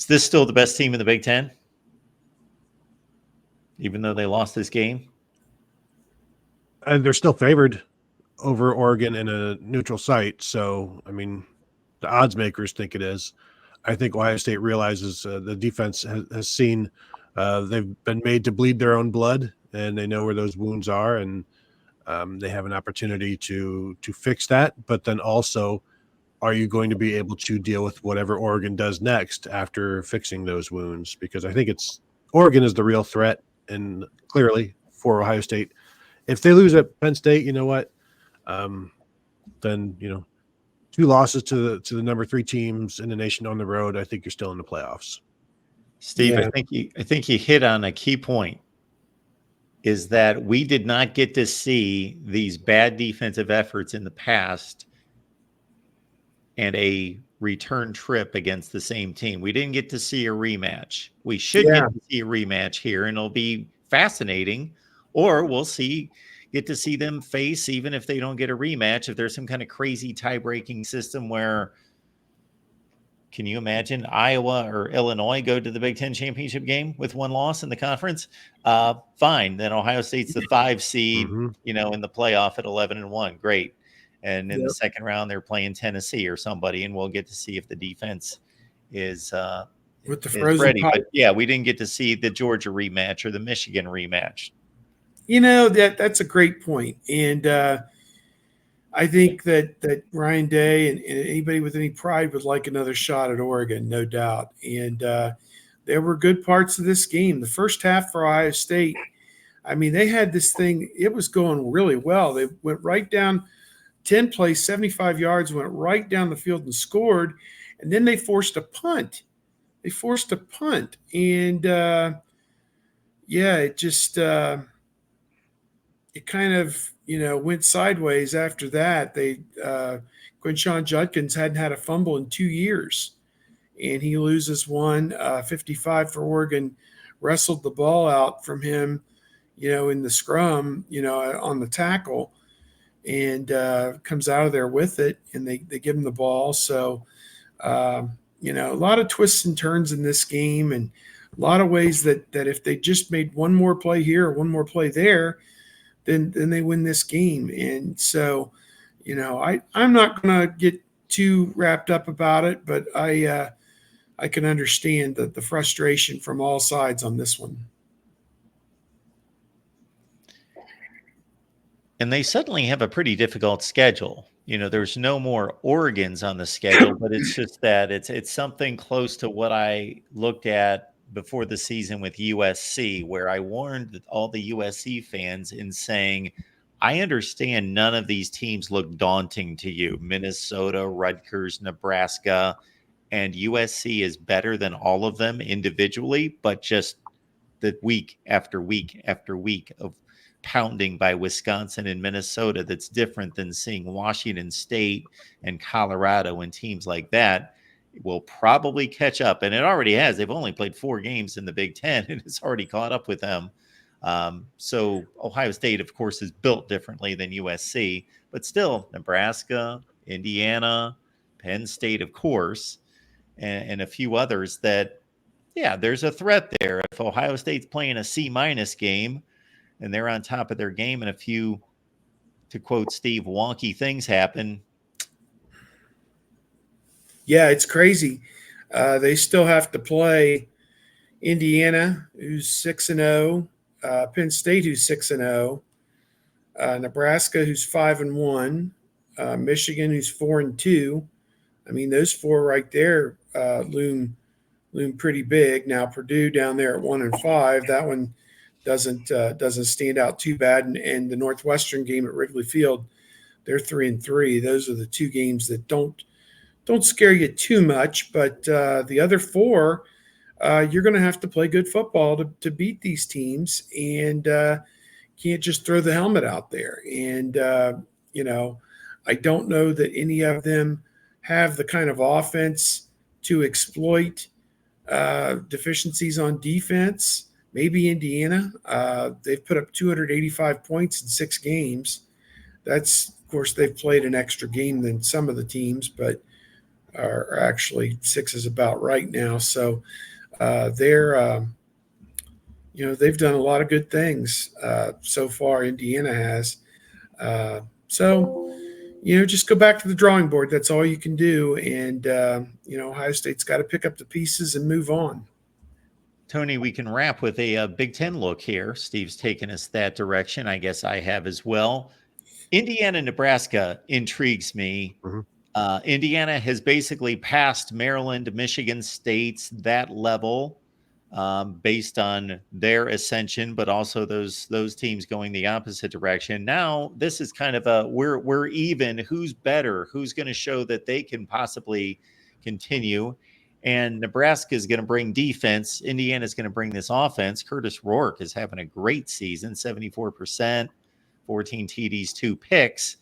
Is this still the best team in the Big Ten? Even though they lost this game? And they're still favored over Oregon in a neutral site. So, I mean, the odds makers think it is. I think Ohio State realizes the defense has seen they've been made to bleed their own blood, and they know where those wounds are, and they have an opportunity to fix that. But then also, are you going to be able to deal with whatever Oregon does next after fixing those wounds? Because I think it's Oregon is the real threat, and clearly for Ohio State. If they lose at Penn State, you know what? Then 2 losses to the number 3 teams in the nation on the road, I think you're still in the playoffs. Steve, yeah. I think you hit on a key point, is that we did not get to see these bad defensive efforts in the past and a return trip against the same team. We didn't get to see a rematch. We should get to see a rematch here, and it'll be fascinating. Or we'll get to see them face, even if they don't get a rematch, if there's some kind of crazy tie-breaking system where, can you imagine Iowa or Illinois go to the Big Ten championship game with 1 loss in the conference? Fine. Then Ohio State's the 5 seed, in the playoff at 11-1. Great. And in the second round, they're playing Tennessee or somebody, and we'll get to see if the defense is with the frozen ready. Pipe. But yeah, we didn't get to see the Georgia rematch or the Michigan rematch. That's a great point. And I think that Ryan Day and anybody with any pride would like another shot at Oregon, no doubt. And there were good parts of this game. The first half for Ohio State, I mean, they had this thing. It was going really well. They went right down 10 plays, 75 yards, went right down the field and scored. And then they forced a punt. And, it just it kind of, went sideways after that. Quinshon Judkins hadn't had a fumble in 2 years, and he loses one. 55 for Oregon wrestled the ball out from him, in the scrum, on the tackle, and comes out of there with it, and they give him the ball. So, a lot of twists and turns in this game, and a lot of ways that if they just made one more play here or one more play there, then they win this game. And so, I'm not going to get too wrapped up about it, but I can understand the frustration from all sides on this one. And they suddenly have a pretty difficult schedule. There's no more Oregons on the schedule, but it's just that it's something close to what I looked at before the season with USC, where I warned all the USC fans in saying, I understand none of these teams look daunting to you. Minnesota, Rutgers, Nebraska, and USC is better than all of them individually, but just the week after week after week of pounding by Wisconsin and Minnesota, that's different than seeing Washington State and Colorado and teams like that, will probably catch up. And it already has. They've only played 4 games in the Big Ten, and it's already caught up with them. So Ohio State, of course, is built differently than USC, but still Nebraska, Indiana, Penn State, of course, and a few others that, there's a threat there. If Ohio State's playing a C- game and they're on top of their game and a few, to quote Steve, wonky things happen. Yeah, it's crazy. They still have to play Indiana, who's 6-0, Penn State, who's 6-0, Nebraska, who's 5-1, Michigan, who's 4-2. I mean, those 4 right there loom pretty big. Now Purdue down there at 1-5. That one doesn't stand out too bad. And the Northwestern game at Wrigley Field, they're 3-3. Those are the 2 games that don't scare you too much. But the other 4, you're going to have to play good football to beat these teams, and can't just throw the helmet out there. And I don't know that any of them have the kind of offense to exploit deficiencies on defense. Maybe Indiana. They've put up 285 points in 6 games. That's, of course, they've played an extra game than some of the teams, but are actually 6 is about right now. So they're they've done a lot of good things so far. Indiana has. So just go back to the drawing board. That's all you can do. And Ohio State's got to pick up the pieces and move on. Tony, we can wrap with a Big Ten look here. Steve's taken us that direction. I guess I have as well. Indiana, Nebraska intrigues me. Mhm. Indiana has basically passed Maryland, Michigan State's that level based on their ascension, but also those teams going the opposite direction. Now this is kind of a we're even. Who's better? Who's going to show that they can possibly continue? And Nebraska is going to bring defense. Indiana is going to bring this offense. Curtis Rourke is having a great season, 74%, 14 TDs, 2 picks.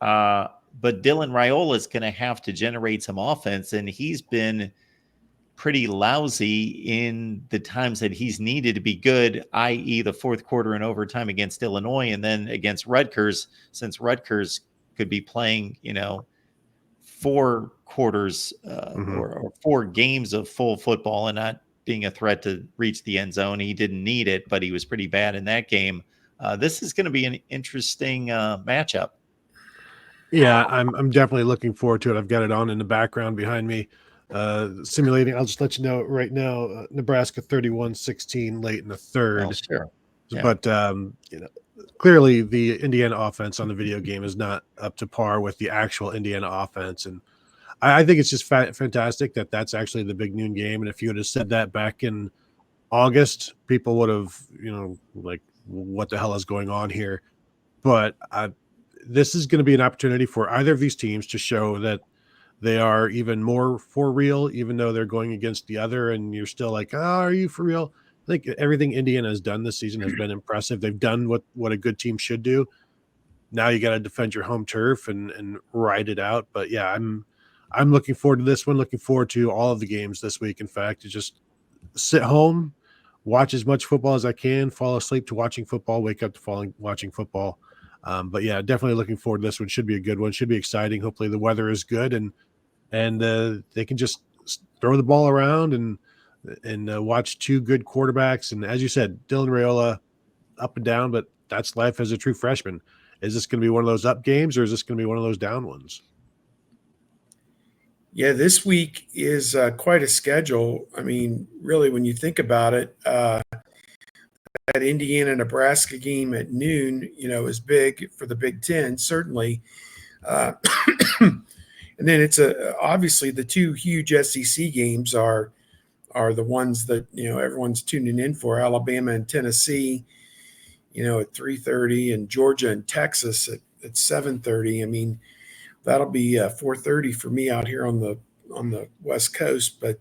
But Dylan Raiola is going to have to generate some offense, and he's been pretty lousy in the times that he's needed to be good, i.e. the fourth quarter and overtime against Illinois, and then against Rutgers, since Rutgers could be playing, 4 quarters or 4 games of full football and not being a threat to reach the end zone. He didn't need it, but he was pretty bad in that game. This is going to be an interesting matchup. Yeah, I'm definitely looking forward to it. I've got it on in the background behind me, simulating. I'll just let you know right now, Nebraska 31-16 late in the third. Oh, sure. Yeah. But clearly the Indiana offense on the video game is not up to par with the actual Indiana offense, and I think it's just fantastic that that's actually the big noon game. And if you would have said that back in August, people would have, like, what the hell is going on here? But this is going to be an opportunity for either of these teams to show that they are even more for real, even though they're going against the other. And you're still like, oh, are you for real? I think everything Indiana has done this season has been impressive. They've done what a good team should do. Now you got to defend your home turf and ride it out. But yeah, I'm looking forward to this one. Looking forward to all of the games this week. In fact, to just sit home, watch as much football as I can, fall asleep to watching football, wake up to watching football. But yeah, definitely looking forward to this one. Should be a good one. Should be exciting. Hopefully the weather is good and they can just throw the ball around and watch 2 good quarterbacks. And as you said, Dylan Raiola up and down, but that's life as a true freshman. Is this going to be one of those up games or is this going to be one of those down ones? Yeah, this week is quite a schedule. I mean, really, when you think about it, that Indiana-Nebraska game at noon, is big for the Big Ten, certainly. And then it's obviously the 2 huge SEC games are the ones that everyone's tuning in for: Alabama and Tennessee, at 3:30, and Georgia and Texas at 7:30. I mean, that'll be 4:30 for me out here on the West Coast. But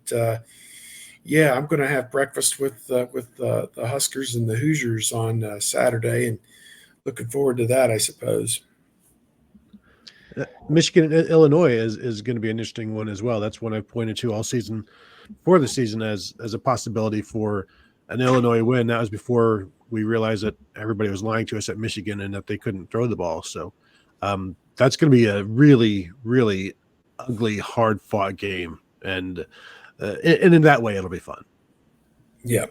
yeah, I'm going to have breakfast with the Huskers and the Hoosiers on Saturday, and looking forward to that, I suppose. Michigan and Illinois is going to be an interesting one as well. That's one I've pointed to all season for the season as a possibility for an Illinois win. That was before we realized that everybody was lying to us at Michigan and that they couldn't throw the ball. So that's going to be a really, really ugly, hard-fought game. And in that way, it'll be fun. Yeah.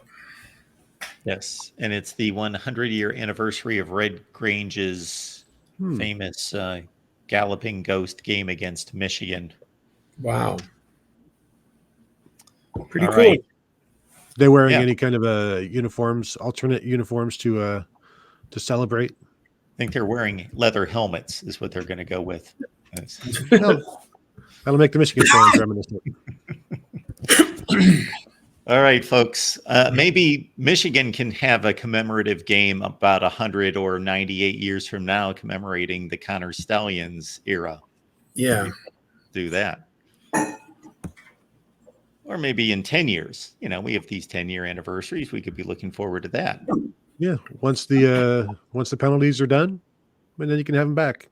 Yes. And it's the 100-year anniversary of Red Grange's famous Galloping Ghost game against Michigan. Wow. Pretty All cool. right. They wearing any kind of alternate uniforms to celebrate? I think they're wearing leather helmets is what they're going to go with. That'll make the Michigan fans reminiscent. All right, folks. Maybe Michigan can have a commemorative game about 100 or 98 years from now, commemorating the Connor Stallions era. Yeah. Do that. Or maybe in 10 years. We have these 10-year anniversaries. We could be looking forward to that. Yeah. Once the penalties are done, and then you can have them back.